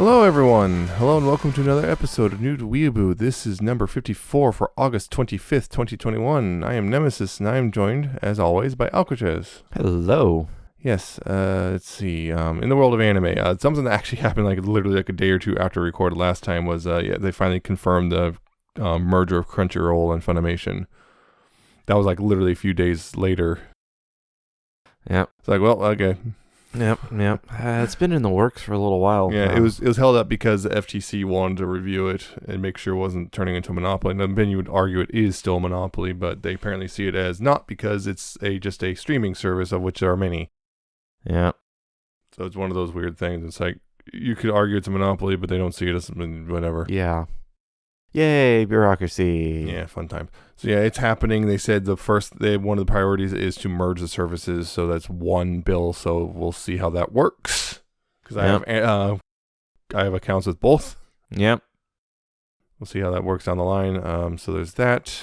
Hello, everyone. Hello, and welcome to another episode of New to Weeaboo. This is number 54 for August 25th, 2021. I am Nemesis, and I am joined, as always, by Alcatraz. Hello. Yes, let's see. In the world of anime, something that actually happened literally a day or two after we recorded last time was, they finally confirmed the merger of Crunchyroll and Funimation. That was literally a few days later. Yep. It's well, okay. Yep. It's been in the works for a little while. Yeah, it was held up because the FTC wanted to review it and make sure it wasn't turning into a monopoly. And then you would argue it is still a monopoly, but they apparently see it as not because it's just a streaming service of which there are many. Yeah. So it's one of those weird things. It's you could argue it's a monopoly, but they don't see it as whatever. Yeah. Yay, bureaucracy. Yeah, fun time. So yeah, it's happening. They said one of the priorities is to merge the services, so that's one bill. So we'll see how that works. Because I have accounts with both. Yep. We'll see how that works down the line. So there's that.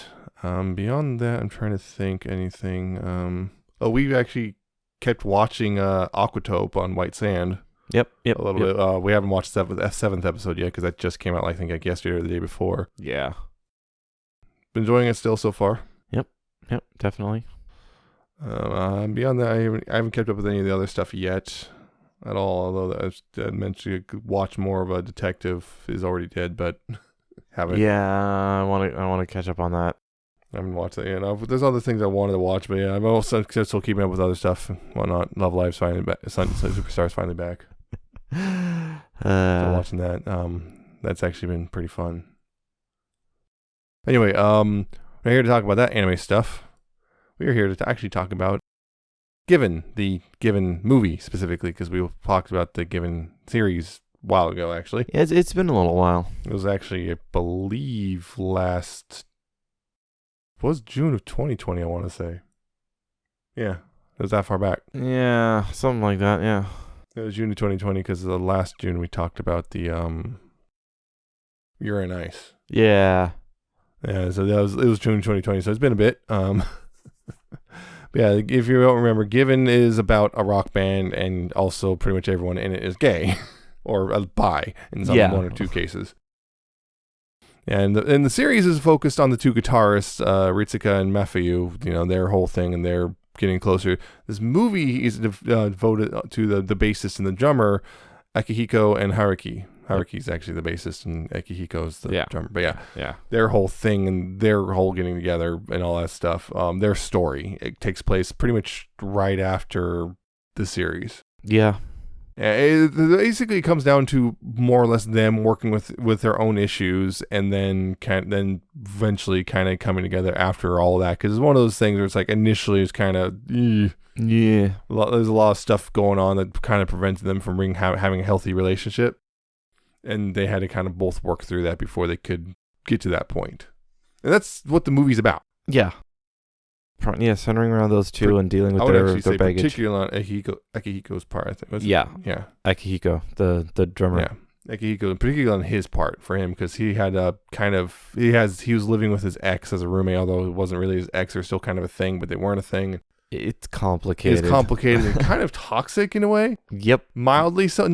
Beyond that, I'm trying to think anything. We've actually kept watching Aquatope on White Sand. Yep. A little bit. We haven't watched the seventh episode yet because that just came out, I think, yesterday or the day before. Yeah. Enjoying it still so far. Yep, definitely. Beyond that, I haven't kept up with any of the other stuff yet at all. Although I mentioned you could watch more of a detective is already dead, but haven't. Yeah, I want to catch up on that. I haven't watched that yet. There's other things I wanted to watch, but yeah, I'm also still keeping up with other stuff and whatnot. Love Live's finally back. Superstar's finally back. So watching that. That's actually been pretty fun. Anyway, we're here to talk about that anime stuff. We are here to actually talk about Given, the Given movie specifically, because we talked about the Given series a while ago, actually. Yeah, it's been a little while. It was actually, I believe, was June of 2020, I want to say. Yeah, it was that far back. Yeah, something like that, yeah. It was June of 2020 because the last June we talked about the Urine Ice. Yeah. Yeah, so it was June 2020, so it's been a bit. But yeah, if you don't remember, Given is about a rock band, and also pretty much everyone in it is gay or bi in one or two cases. And the series is focused on the two guitarists, Ritsuka and Mafuyu, their whole thing, and they're getting closer. This movie is devoted to the bassist and the drummer, Akihiko and Haruki. Haruki's actually the bassist, and Akihiko's the drummer. But yeah, their whole thing and their whole getting together and all that stuff. Their story, it takes place pretty much right after the series. Yeah. It basically comes down to more or less them working with their own issues, and then eventually kind of coming together after all of that. Because it's one of those things where it's initially it's kind of yeah. There's a lot of stuff going on that kind of prevented them from having a healthy relationship, and they had to kind of both work through that before they could get to that point. And that's what the movie's about. Yeah. Yeah, centering around those two and dealing with their baggage. Particularly on Akihiko's part, I think. Yeah. Akihiko, the drummer. Yeah, Akihiko, particularly on his part for him, because he had he was living with his ex as a roommate, although it wasn't really his ex. They're still kind of a thing, but they weren't a thing. It's complicated. It's complicated and kind of toxic in a way. Yep. Mildly so.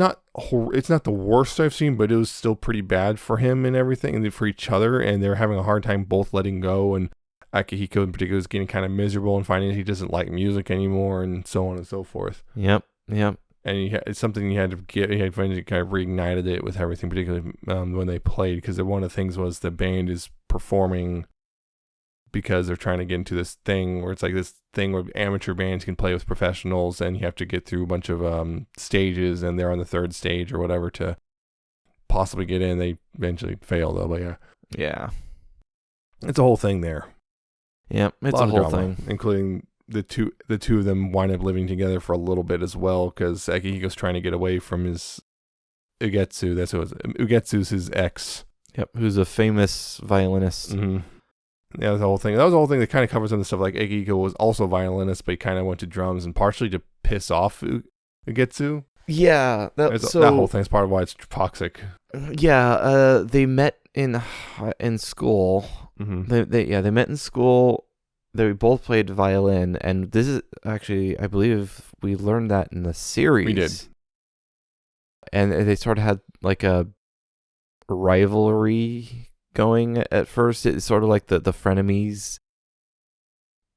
It's not the worst I've seen, but it was still pretty bad for him and everything, and for each other, and they're having a hard time both letting go, and Akihiko in particular is getting kind of miserable and finding he doesn't like music anymore, and so on and so forth. Yep. And it's something you had to get. He had finally kind of reignited it with everything, particularly when they played, because one of the things was the band is performing because they're trying to get into this thing where it's this thing where amateur bands can play with professionals, and you have to get through a bunch of stages, and they're on the third stage or whatever to possibly get in. They eventually fail though, but yeah, it's a whole thing there. Yeah, it's a whole thing, including the two of them wind up living together for a little bit as well, because Akihiko's trying to get away from his Ugetsu. That's what it was. Ugetsu's his ex. Yep, who's a famous violinist. Mm-hmm. Yeah, that was the whole thing. That kind of covers some of the stuff. Akihiko was also a violinist, but he kind of went to drums, and partially to piss off Ugetsu. Yeah, that whole thing is part of why it's toxic. Yeah, they met in school. Mm-hmm. They met in school. They both played violin, and this is actually, I believe we learned that in the series. We did. And they sort of had like a rivalry going at first. It's sort of like the frenemies,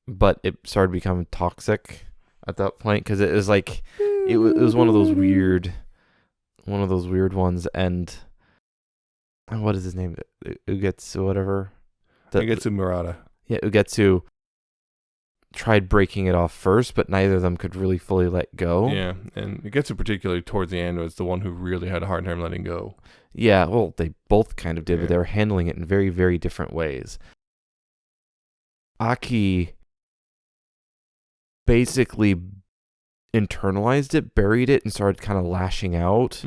but it started becoming toxic at that point because it was like it was one of those weird ones. And what is his name? Ugetsu, whatever. Ugetsu Murata. Yeah, Ugetsu tried breaking it off first, but neither of them could really fully let go. Yeah, and Ugetsu particularly towards the end was the one who really had a hard time letting go. Yeah, well, they both kind of did, but they were handling it in very, very different ways. Aki basically internalized it, buried it, and started kind of lashing out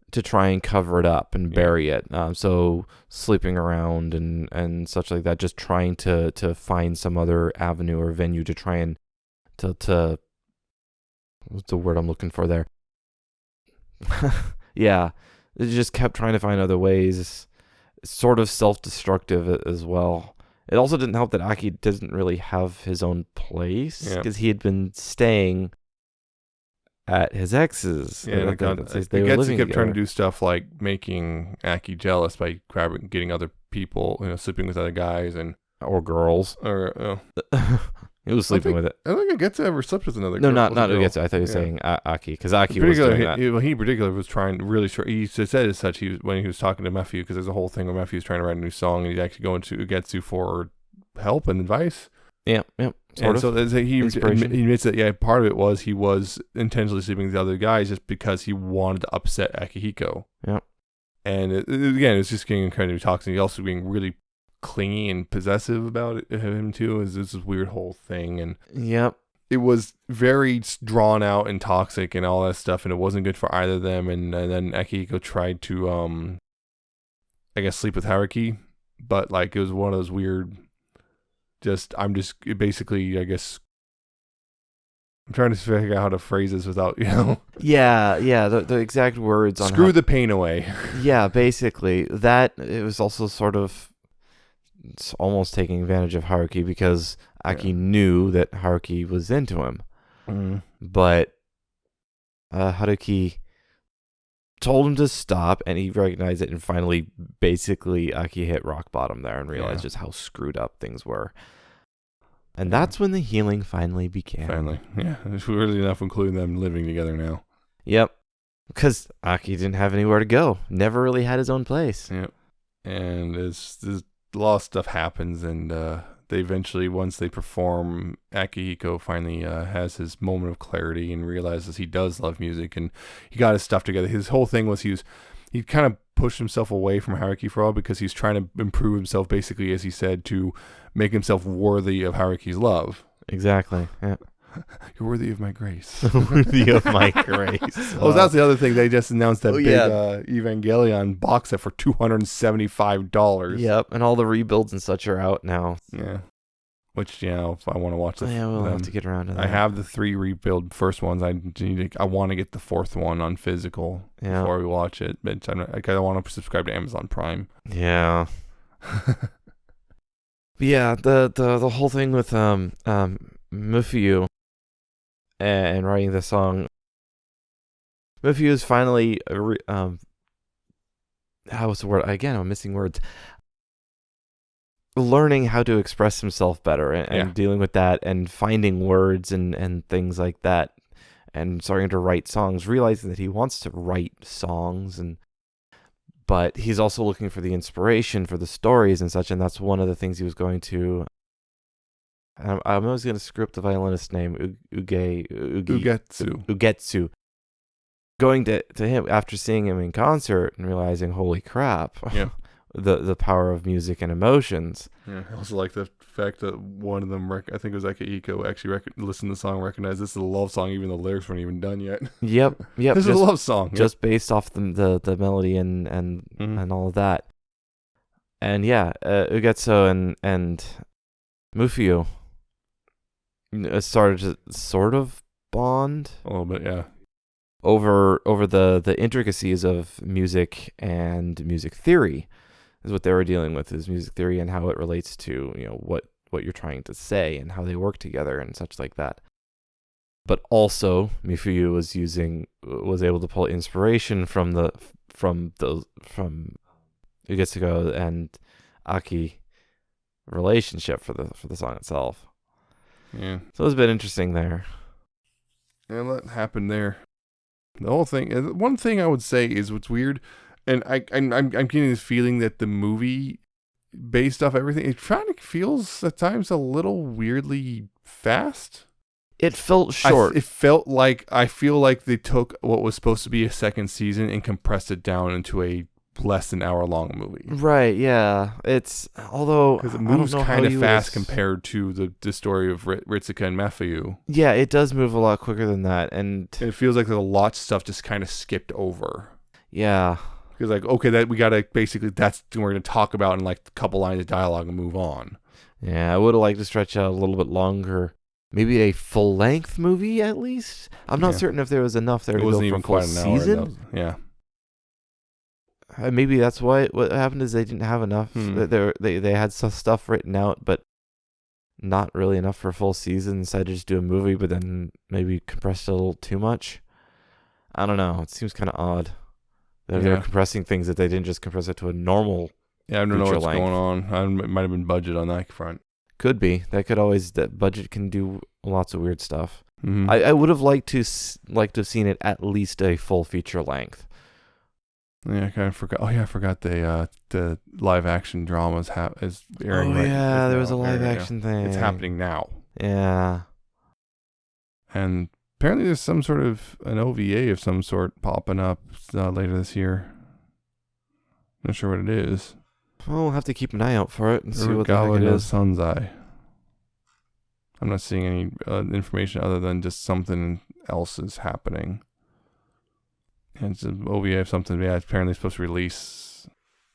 to try and cover it up and bury it. So sleeping around and such like that, just trying to find some other avenue or venue to try and to what's the word I'm looking for there? Yeah, it just kept trying to find other ways. Sort of self-destructive as well. It also didn't help that Aki doesn't really have his own place because he had been staying at his ex's. Yeah, they kept trying to do stuff like making Aki jealous by getting other people, sleeping with other guys or girls. Or he was sleeping with it. I don't think Ugetsu ever slept with another girl. No, not Ugetsu. I thought you were saying Aki, because Aki was doing that. He particularly was trying really short. He said as such when he was talking to Matthew, because there's a whole thing where Matthew's trying to write a new song and he's actually going to Ugetsu for help and advice. Yeah. So he admits that part of it was he was intentionally sleeping with the other guys just because he wanted to upset Akihiko. Yeah. And again, it's just getting incredibly toxic. He's also being really clingy and possessive about him too. Is this weird whole thing, and it was very drawn out and toxic and all that stuff, and it wasn't good for either of them. And then Akihiko tried to I guess sleep with Haruki, but like it was one of those weird. I'm basically, I guess, I'm trying to figure out how to phrase this without, Yeah, the exact words on screw the pain away. Yeah, basically. That, it was also sort of, it's almost taking advantage of Haruki because Aki knew that Haruki was into him. But Haruki told him to stop, and he recognized it, and finally, basically, Aki hit rock bottom there and realized just how screwed up things were. And that's when the healing finally began. Finally, yeah. It's really enough, including them living together now. Yep. Because Aki didn't have anywhere to go. Never really had his own place. Yep. And a lot of stuff happens, and they eventually, once they perform, Akihiko finally has his moment of clarity and realizes he does love music, and he got his stuff together. His whole thing was he kind of pushed himself away from Haruki for a while because he's trying to improve himself, basically, as he said, to make himself worthy of Haruki's love. Exactly. Yeah. You're worthy of my grace. Worthy of my grace. That's the other thing. They just announced that big Evangelion box set for $275. Yep, and all the rebuilds and such are out now. Yeah. Which, if I want to watch we'll have to get around to that. I have the 3 rebuild first ones. I want to get the 4th one on physical before we watch it. But I want to subscribe to Amazon Prime. Yeah. Yeah, the whole thing with Mufyu and writing the song. Mufyu is finally what's the word? Again, I'm missing words. Learning how to express himself better and dealing with that and finding words and things like that and starting to write songs, realizing that he wants to write songs, but he's also looking for the inspiration for the stories and such, and that's one of the things he was going to. I'm always going to screw up the violinist's name, Ugetsu. Going to him after seeing him in concert and realizing, holy crap, the power of music and emotions. Yeah, I also like the fact that one of them, I think it was Akihiko, actually listened to the song, recognized this is a love song, even though the lyrics weren't even done yet. Yep. This is a love song. Just based off the melody and all of that. And Ugetsu and Mufyu started to sort of bond. A little bit, yeah. Over the intricacies of music and music theory is what they were dealing with, is music theory and how it relates to what you're trying to say and how they work together and such like that. But also, Mifuyu was able to pull inspiration from Ugetsugo and Aki relationship for the song itself. Yeah. So it was a bit interesting there. And that happened there. The whole thing. One thing I would say is what's weird, and I'm getting this feeling that the movie, based off everything, it kind of feels at times a little weirdly fast. It felt short. It felt like, I feel like they took what was supposed to be a second season and compressed it down into a less than hour long movie. Right, yeah. It's, although, because it moves kind of fast compared to the story of Ritsuka and Mafuyu. Yeah, it does move a lot quicker than that. And it feels like there's a lot of stuff just kind of skipped over. Yeah. Because like, okay, that we got to basically, that's what we're going to talk about in like a couple lines of dialogue and move on. Yeah, I would have liked to stretch out a little bit longer. Maybe a full-length movie, at least? I'm not certain if there was enough there to go for a full season. Yeah. Maybe that's why what happened is they didn't have enough. They had some stuff written out, but not really enough for a full season. Decided to just do a movie, but then maybe compressed it a little too much. I don't know. It seems kind of odd. They're compressing things that they didn't just compress it to a normal. Yeah, I don't know what's going on. It might have been budget on that front. Could be. That budget can do lots of weird stuff. Mm-hmm. I would have liked to have seen it at least a full feature length. Yeah, I kind of forgot. Oh yeah, I forgot the live action drama is airing. Oh yeah, there was a live action thing. It's happening now. Yeah. And apparently there's some sort of an OVA of some sort popping up later this year. Not sure what it is. Well, we'll have to keep an eye out for it and see what the heck it is. Sanzai. I'm not seeing any information other than just something else is happening. And it's an OVA of something. Yeah, it's apparently supposed to release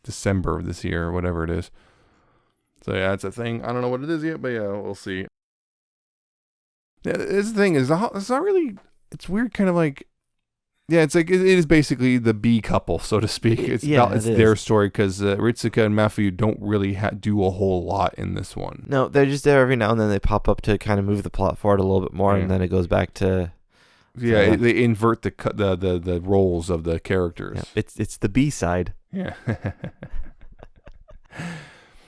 December of this year or whatever it is. So yeah, it's a thing. I don't know what it is yet, but yeah, we'll see. Yeah, this thing is it's not really. It's weird, kind of like. Yeah, it's like it is basically the B couple, so to speak. It's their story because Ritsuka and Mafuyu don't really do a whole lot in this one. No, they're just there every now and then. They pop up to kind of move the plot forward a little bit more, and then it goes back to. Yeah, they invert the roles of the characters. Yeah, it's the B side. Yeah.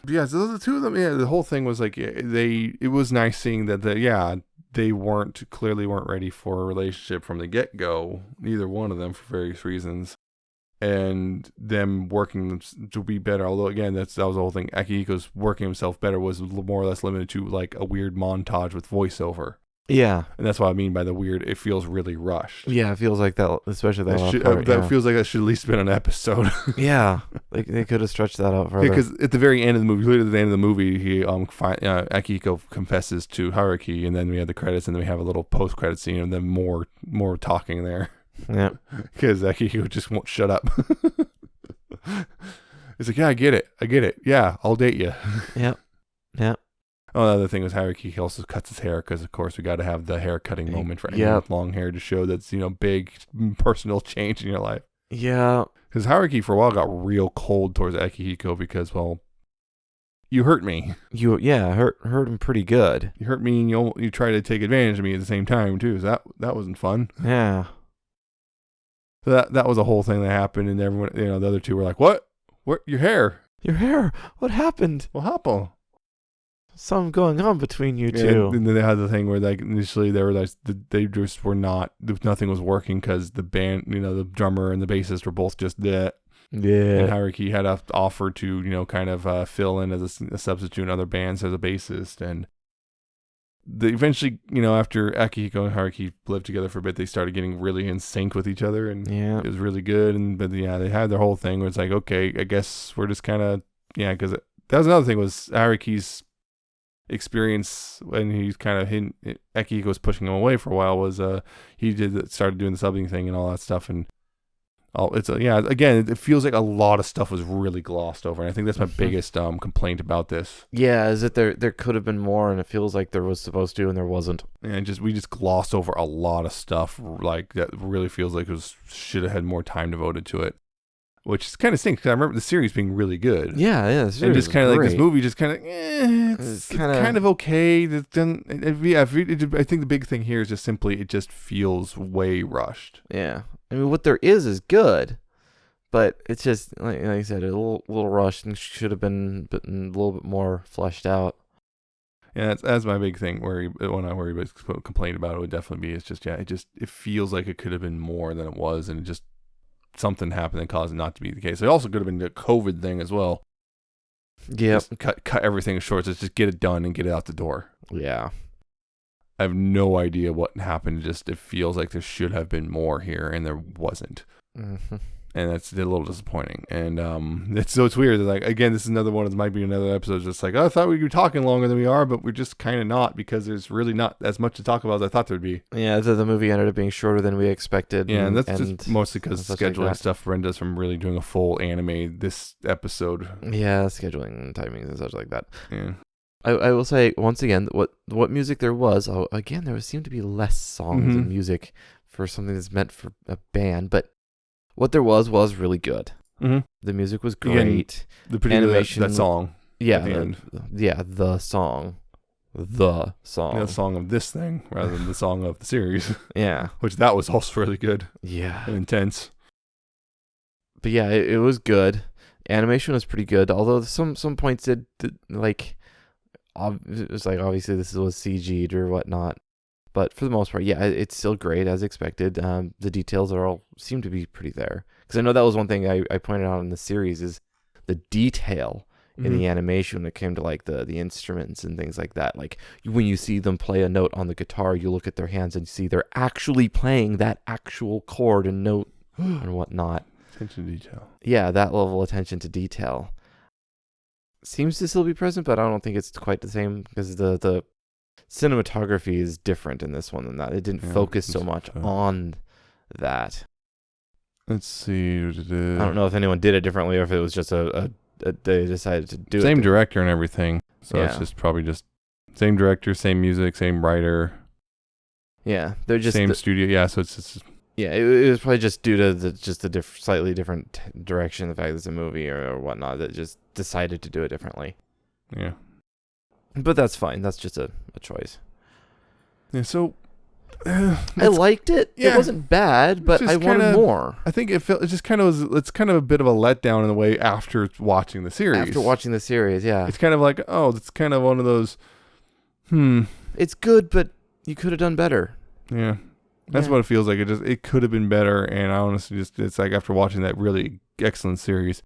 Yeah, so the two of them. Yeah, the whole thing was like it was nice seeing that they clearly weren't ready for a relationship from the get-go, neither one of them, for various reasons, and them working to be better. Although again, that was the whole thing. Akihiko's working himself better was more or less limited to like a weird montage with voiceover. Yeah, and that's what I mean by the weird. It feels really rushed. Yeah, it feels like that, especially that feels like that should at least been an episode. Yeah, they could have stretched that out further. Because at the very end of the movie, literally at the end of the movie, Akihiko confesses to Haruki, and then we have the credits, and then we have a little post-credit scene, and then more talking there. Yeah, because Akihiko just won't shut up. It's like, yeah, I get it. Yeah, I'll date you. Yep. Oh, the other thing was Haruki also cuts his hair because, of course, we got to have the hair cutting moment for anyone with long hair to show that's big personal change in your life. Yeah, because Haruki for a while got real cold towards Akihiko because, well, you hurt me. Hurt him pretty good. You hurt me, and you try to take advantage of me at the same time too. So that wasn't fun. Yeah. So that was a whole thing that happened, and everyone, the other two were like, "What? What? Your hair? Your hair? What happened? What happened?" Something going on between you two. And then they had the thing where like initially they realized they just were not, nothing was working because the band, the drummer and the bassist were both just dead. Yeah. And Haruki had offered to, kind of fill in as a substitute in other bands as a bassist. And eventually, after Akihiko and Haruki lived together for a bit, they started getting really in sync with each other. And it was really good. But they had their whole thing where it's like, okay, I guess we're just kind of, because that was another thing was Haruki's experience when he's kind of Akihiko was pushing him away for a while was he started doing the subbing thing and all that stuff, and again it feels like a lot of stuff was really glossed over, and I think that's my biggest complaint about this. Yeah, is that there could have been more, and it feels like there was supposed to and there wasn't, and we just glossed over a lot of stuff like that really feels like it should have had more time devoted to it. which kind of stinks because I remember the series being really good. Yeah, and just kind of like this movie, just kind of, it's kind of okay. It doesn't, I think the big thing here is just simply it just feels way rushed. Yeah, I mean, what there is good, but it's just like I said, a little rushed and should have been a little bit more fleshed out. Yeah, that's my big thing. Where he complained about it would definitely be. It's just it feels like it could have been more than it was, and it just something happened that caused it not to be the case. It also could have been the COVID thing as well. Yeah, cut everything short. Just get it done and get it out the door. Yeah, I have no idea what happened. Just it feels like there should have been more here, and there wasn't. Mm-hmm. And that's a little disappointing. And it's weird. Like, again, this is another one. It might be another episode. Just like, oh, I thought we were talking longer than we are, but we're just kind of not, because there's really not as much to talk about as I thought there'd be. Yeah, the movie ended up being shorter than we expected. Yeah, and that's just mostly because scheduling like stuff prevented us from really doing a full anime this episode. Yeah, scheduling timings and such like that. Yeah. I will say once again, what music there was. Again, there seemed to be less songs and music for something that's meant for a band, but what there was really good. Mm-hmm. The music was great. The animation, that song. Yeah, the song. The song. The song of this thing rather than the song of the series. Yeah. Which that was also really good. Yeah. And intense. But yeah, it was good. Animation was pretty good, although some points did like, it was like obviously this was CG'd or whatnot. But for the most part, yeah, it's still great as expected. The details seem to be pretty there. Because I know that was one thing I pointed out in the series is the detail in the animation when it came to like the instruments and things like that. Like when you see them play a note on the guitar, you look at their hands and you see they're actually playing that actual chord and note and whatnot. Attention to detail. Yeah, that level of attention to detail seems to still be present, but I don't think it's quite the same because the cinematography is different in this one than that. It didn't focus so much on that. Let's see. I don't know if anyone did it differently or if it was just they decided to do same director and everything. So yeah. It's just probably just same director, same music, same writer. Yeah, they're just same studio. Yeah, so it's just. Yeah, it was probably just due to the slightly different direction, the fact that it's a movie or whatnot, that just decided to do it differently. Yeah. But that's fine. That's just a choice. Yeah, so I liked it. Yeah. It wasn't bad, but I wanted more. I think it's kind of a bit of a letdown in a way after watching the series. After watching the series, yeah. It's kind of like, oh, it's kind of one of those, It's good, but you could have done better. Yeah. That's what it feels like. It could have been better, and I honestly it's like after watching that really excellent series,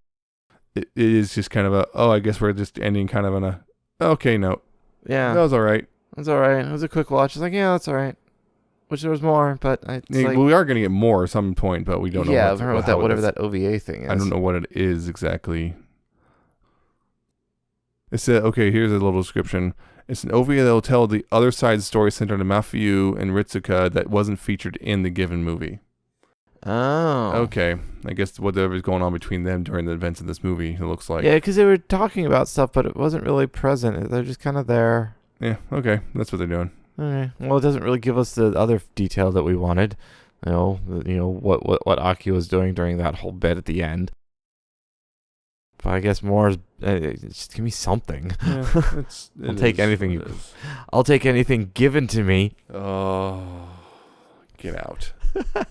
it is just kind of I guess we're just ending kind of on a okay note. Yeah. That was all right. It was all right. It was a quick watch. It's like, yeah, that's all right. Wish there was more, but we are going to get more at some point, but we don't know. Yeah, whatever that OVA thing is. I don't know what it is exactly. It said, okay, here's a little description. It's an OVA that will tell the other side's story centered on Mafuyu and Ritsuka that wasn't featured in the given movie. Oh. Okay. I guess whatever's going on between them during the events of this movie, it looks like. Yeah, because they were talking about stuff, but it wasn't really present. They're just kind of there. Yeah, okay. That's what they're doing. Okay. Well, it doesn't really give us the other detail that we wanted. You know what Aki was doing during that whole bit at the end. But I guess more is just give me something. Yeah, I'll take anything. I'll take anything given to me. Oh, get out! I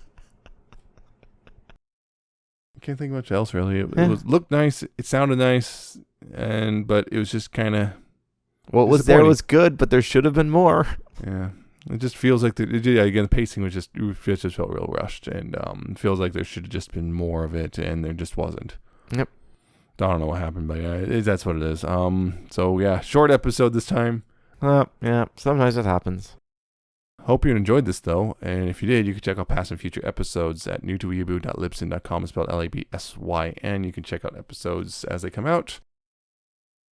can't think of much else really. It looked nice. It sounded nice, but it was just kind of. What was there was good, but there should have been more. Yeah, it just feels like the pacing was just felt real rushed, and it feels like there should have just been more of it, and there just wasn't. Yep. I don't know what happened, but yeah, that's what it is. So yeah, short episode this time. Yeah, sometimes it happens. Hope you enjoyed this though, and if you did, you can check out past and future episodes at newtoweeaboo.libsyn.com. It's spelled LABSYN. You can check out episodes as they come out.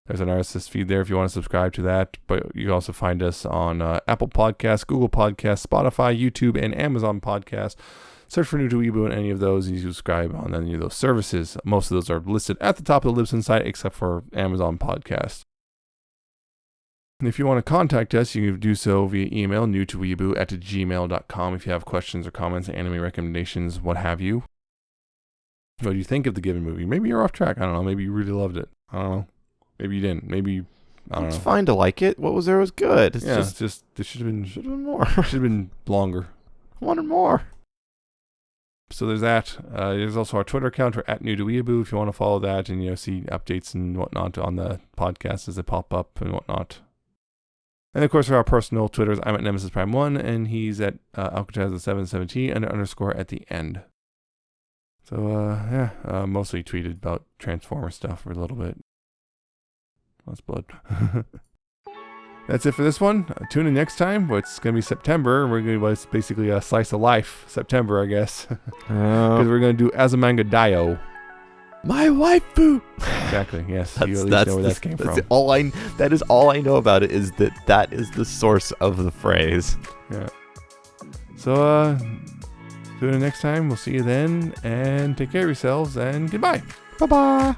There's an RSS feed there if you want to subscribe to that. But you can also find us on Apple Podcasts, Google Podcasts, Spotify, YouTube, and Amazon Podcasts. Search for New to Weeaboo on any of those, and you subscribe on any of those services. Most of those are listed at the top of the Libsyn site, except for Amazon Podcasts. And if you want to contact us, you can do so via email, newtoweeaboo@gmail.com. If you have questions or comments, anime recommendations, what have you. What do you think of the Given movie? Maybe you're off track. I don't know. Maybe you really loved it. I don't know. Maybe you didn't. Maybe I don't know. It's fine to like it. What was there was good. It's just it should have been more. should have been longer. I wanted more. So there's that. There's also our Twitter account. We're at Weeaboo if you want to follow that and see updates and whatnot on the podcast as they pop up and whatnot. And of course, for our personal Twitters, I'm at Nemesis Prime 1 and he's at Alcatraz717 and _ at the end. So mostly tweeted about Transformer stuff for a little bit. Lots of blood. That's it for this one. Tune in next time. It's going to be September. We're going to basically a slice of life September, I guess. Because we're going to do Azumanga Daioh. My waifu. Exactly. Yes. You at least know where that came from. That is all I know about it. Is that is the source of the phrase. Yeah. So tune in next time. We'll see you then, and take care of yourselves. And goodbye. Bye bye.